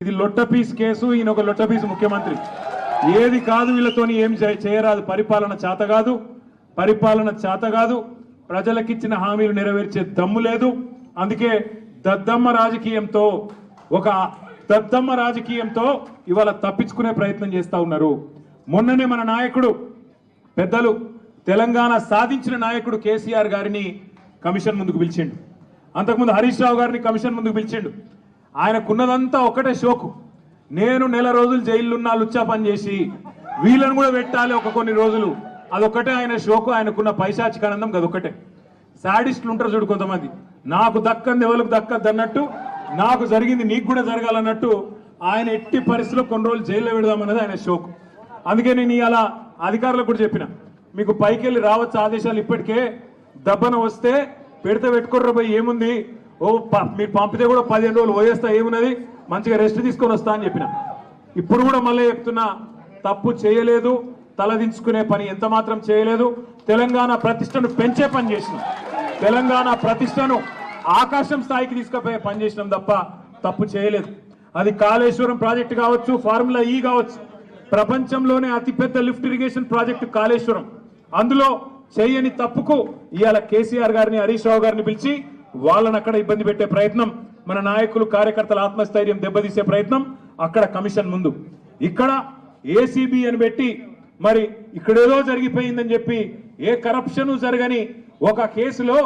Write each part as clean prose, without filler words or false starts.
ఇది లొట్టపీస్ కేసు. ఈయన ఒక లొట్టపీస్ ముఖ్యమంత్రి. ఏది కాదు వీళ్ళతోని ఏం చేయరాదు. పరిపాలన చేత కాదు. ప్రజలకిచ్చిన హామీలు నెరవేర్చే దమ్ము లేదు. అందుకే దద్దమ్మ రాజకీయంతో ఇవాళ తప్పించుకునే ప్రయత్నం చేస్తా ఉన్నారు. మొన్ననే మన నాయకుడు పెద్దలు తెలంగాణ సాధించిన నాయకుడు కేసీఆర్ గారిని కమిషన్ ముందుకు పిలిచిండు. అంతకుముందు హరీష్ రావు గారిని కమిషన్ ముందుకు పిలిచిండు. ఆయనకున్నదంతా ఒకటే షోకు. నేను నెల రోజులు జైలున్నా లుచ్చా పని చేసి వీళ్ళను కూడా పెట్టాలి కొన్ని రోజులు. అదొక్కటే ఆయన షోకు. ఆయనకున్న పైశాచికానందం అదొక్కటే. సాడిస్టులు ఉంటారు చూడు కొంతమంది. నాకు దక్కంది ఎవరికి దక్కద్దు అన్నట్టు, నాకు జరిగింది నీకు కూడా జరగాలన్నట్టు ఆయన ఎట్టి పరిస్థితుల్లో కొన్ని రోజులు జైల్లో పెడదామన్నది ఆయన షోకు. అందుకే నేను అలా అధికారులకు కూడా చెప్పిన, మీకు పైకి వెళ్ళి రావచ్చు ఆదేశాలు. ఇప్పటికే దబ్బన వస్తే పెడితే పెట్టుకోర్ర పోయి ఏముంది, మీరు పంపితే కూడా 15 రోజులు పోయేస్తా, ఏమున్నది, మంచిగా రెస్ట్ తీసుకొని వస్తా అని చెప్పిన. ఇప్పుడు కూడా మళ్ళీ చెప్తున్నా, తప్పు చేయలేదు, తలదించుకునే పని ఎంత మాత్రం చేయలేదు. తెలంగాణ ప్రతిష్టను పెంచే పని చేసినాం. తెలంగాణ ప్రతిష్టను ఆకాశం స్థాయికి తీసుకుపోయే పని చేసినాం తప్ప తప్పు చేయలేదు. అది కాళేశ్వరం ప్రాజెక్టు కావచ్చు, ఫార్ములా ఈ కావచ్చు. ప్రపంచంలోనే అతిపెద్ద లిఫ్ట్ ఇరిగేషన్ ప్రాజెక్టు కాళేశ్వరం. అందులో చేయని తప్పుకు ఇవాళ కేసీఆర్ గారిని, హరీష్ రావు గారిని పిలిచి వాళ్ళని అక్కడ ఇబ్బంది పెట్టే ప్రయత్నం, మన నాయకులు కార్యకర్తల ఆత్మస్థైర్యం దెబ్బతీసే ప్రయత్నం అక్కడ కమిషన్ ముందు. ఇక్కడ ఏసీబీ అని పెట్టి మరి ఇక్కడేదో జరిగిపోయిందని చెప్పి ఏ కరప్షన్ జరగని ఒక కేసులో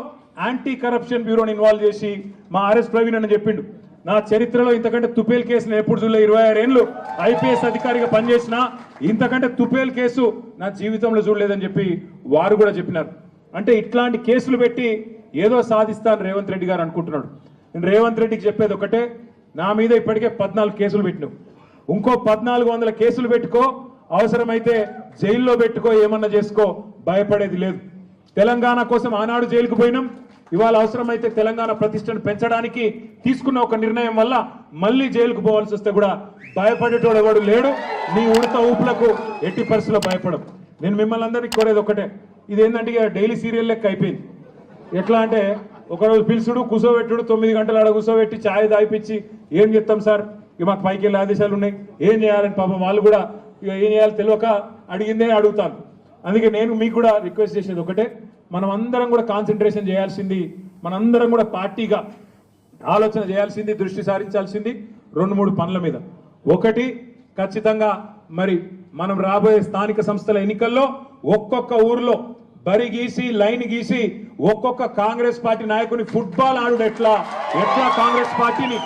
యాంటీ కరప్షన్ బ్యూరోని ఇన్వాల్వ్ చేసి మా ఆర్ఎస్ ప్రవీణ్ అని చెప్పిండు, నా చరిత్రలో ఇంతకంటే తుపేల్ కేసు నేను ఎప్పుడు చూడలే. 26 ఏళ్ళు ఐపీఎస్ అధికారిగా పనిచేసిన ఇంతకంటే తుపేల్ కేసు నా జీవితంలో చూడలేదని చెప్పి వారు కూడా చెప్పినారు. అంటే ఇట్లాంటి కేసులు పెట్టి ఏదో సాధిస్తాను రేవంత్ రెడ్డి గారు అనుకుంటున్నాడు. నేను రేవంత్ రెడ్డికి చెప్పేది ఒకటే, నా మీద ఇప్పటికే 14 కేసులు పెట్టినావు, ఇంకో 1400 కేసులు పెట్టుకో, అవసరమైతే జైల్లో పెట్టుకో, ఏమన్నా చేసుకో, భయపడేది లేదు. తెలంగాణ కోసం ఆనాడు జైలుకు పోయినాం. ఇవాళ అవసరమైతే తెలంగాణ ప్రతిష్టను పెంచడానికి తీసుకున్న ఒక నిర్ణయం వల్ల మళ్ళీ జైలుకు పోవాల్సి వస్తే కూడా భయపడేటోడు ఎవడు లేడు. నీ ఉడత ఊపులకు ఎట్టి పరిస్థితుల్లో భయపడం. నేను మిమ్మల్ని అందరినీ కోరేది ఒకటే, ఇదేంటంటే ఇక డైలీ సీరియల్ లెక్క అయిపోయింది. ఎట్లా అంటే ఒకరోజు పిలుచుడు, కూర్చోబెట్టుడు, 9 గంటలు ఆడ కూర్చోబెట్టి ఛాయ్ దాయిపించి ఏం చెప్తాం సార్, ఇక మాకు పైకి వెళ్ళే ఆదేశాలు ఉన్నాయి, ఏం చేయాలని పాపం వాళ్ళు కూడా ఇక ఏం చేయాలి తెలియక అడిగిందే అడుగుతాను. అందుకే నేను మీకు కూడా రిక్వెస్ట్ చేసేది ఒకటే, మనం అందరం కూడా కాన్సన్ట్రేషన్ చేయాల్సింది, మనందరం కూడా పార్టీగా ఆలోచన చేయాల్సింది, దృష్టి సారించాల్సింది 2-3 పనుల మీద. ఒకటి, ఖచ్చితంగా మరి మనం రాబోయే స్థానిక సంస్థల ఎన్నికల్లో ఒక్కొక్క ఊర్లో బరి గీసి లైన్ గీసి ఒక్కొక్క కాంగ్రెస్ పార్టీ నాయకుని ఫుట్బాల్ ఆడుడు ఎట్లా కాంగ్రెస్ పార్టీని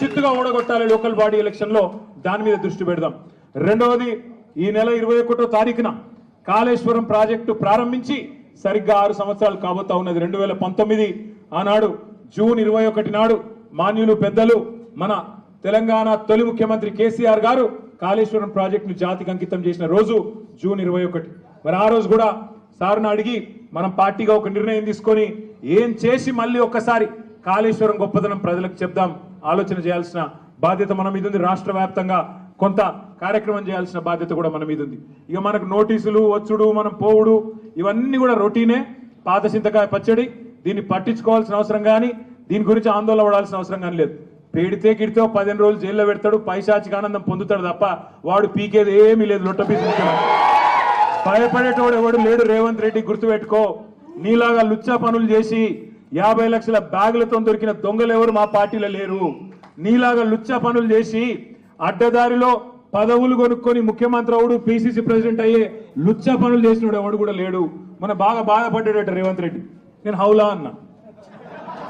చిత్తుగా ఓడగొట్టాలి లోకల్ బాడీ ఎలక్షన్ లో, దాని మీద దృష్టి పెడదాం. రెండవది, ఈ నెల 21వ తారీఖున కాళేశ్వరం ప్రాజెక్టు ప్రారంభించి సరిగ్గా 6 సంవత్సరాలు కాబోతా ఉన్నది. 2019 ఆనాడు జూన్ 21 నాడు మాన్యులు పెద్దలు మన తెలంగాణ తొలి ముఖ్యమంత్రి కేసీఆర్ గారు కాళేశ్వరం ప్రాజెక్టును జాతికి అంకితం చేసిన రోజు జూన్ 21. మరి ఆ రోజు కూడా సార్ను అడిగి మనం పార్టీగా ఒక నిర్ణయం తీసుకొని ఏం చేసి మళ్ళీ ఒక్కసారి కాళేశ్వరం గొప్పదనం ప్రజలకు చెప్దాం, ఆలోచన చేయాల్సిన బాధ్యత మన మీద ఉంది. రాష్ట్ర వ్యాప్తంగా కొంత కార్యక్రమం చేయాల్సిన బాధ్యత కూడా మన మీద ఉంది. ఇక మనకు నోటీసులు వచ్చుడు, మనం పోవుడు, ఇవన్నీ కూడా రొటీనే. పాత చింతకాయ పచ్చడి, దీన్ని పట్టించుకోవాల్సిన అవసరం కానీ, దీని గురించి ఆందోళన పడాల్సిన అవసరం కానీ లేదు. పెడితే గిడితే 15 రోజులు జైల్లో పెడతాడు, పైశాచిక ఆనందం పొందుతాడు తప్ప వాడు పీకేది ఏమీ లేదు. లొట్టపీసు భయపడేటోడు ఎవడు లేడు. రేవంత్ రెడ్డి గుర్తుపెట్టుకో, నీలాగా లుచ్చా పనులు చేసి 50 లక్షల బ్యాగులతో దొరికిన దొంగలు ఎవరు మా పార్టీలో లేరు. నీలాగా లుచ్చా పనులు చేసి అడ్డదారిలో పదవులు కొనుక్కొని ముఖ్యమంత్రి అవుడు, పిసిసి ప్రెసిడెంట్ అయ్యే లుచ్చా పనులు చేసినోడు ఎవడు కూడా లేడు. మన బాగా బాధపడ్డాడట రేవంత్ రెడ్డి. నేను హౌలా అన్నా,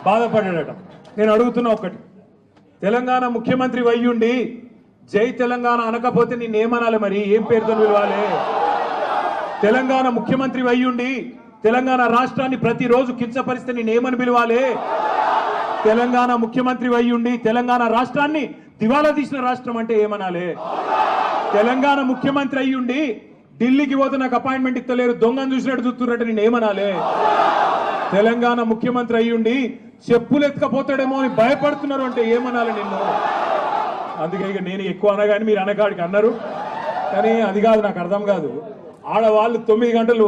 బాధపడ్డాడట. నేను అడుగుతున్నా ఒకటి, తెలంగాణ ముఖ్యమంత్రి వయ్యుండి జై తెలంగాణ అనకపోతే నేనేమనాలి? మరి ఏం పేరుతో పిలవాలి? తెలంగాణ ముఖ్యమంత్రి వయ్యుండి తెలంగాణ రాష్ట్రాన్ని ప్రతిరోజు కించపరిస్తే నేనేమని పిలవాలి? తెలంగాణ ముఖ్యమంత్రి వయ్యుండి తెలంగాణ రాష్ట్రాన్ని దివాలా తీసిన రాష్ట్రం అంటే ఏమనాలి? తెలంగాణ ముఖ్యమంత్రి అయ్యుండి ఢిల్లీకి పోతే నాకు అపాయింట్మెంట్ ఇస్తలేరు, దొంగను చూసినట్టు చూస్తున్నట్టు నేనేమనాలి? తెలంగాణ ముఖ్యమంత్రి అయ్యుండి చెప్పులు ఎత్తుకపోతాడేమో అని భయపడుతున్నారు అంటే ఏమనాలి నిన్ను? అందుకే ఇక నేను ఎక్కువ అనగాని మీరు అనగాడికి అన్నారు, కానీ అది కాదు, నాకు అర్థం కాదు. ఆడవాళ్ళు 9 గంటలు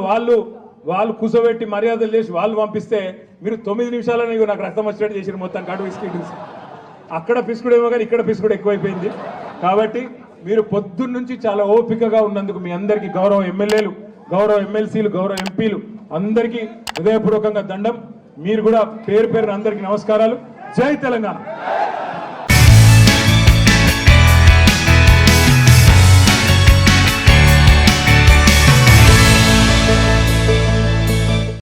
వాళ్ళు కూర్చోబెట్టి మర్యాదలు చేసి వాళ్ళు పంపిస్తే మీరు 9 నిమిషాలని నాకు రక్తం వచ్చినట్టు చేసారు మొత్తం కడుపు ఇసుకి. అక్కడ పిసుకుడేమో కానీ ఇక్కడ పిసుకుడు ఎక్కువైపోయింది. కాబట్టి మీరు పొద్దున్న నుంచి చాలా ఓపికగా ఉన్నందుకు మీ అందరికీ గౌరవ ఎమ్మెల్యేలు, గౌరవ ఎమ్మెల్సీలు, గౌరవ ఎంపీలు అందరికీ హృదయపూర్వకంగా దండం. మీరు కూడా పేరు పేరున అందరికీ నమస్కారాలు. జై తెలంగాణ.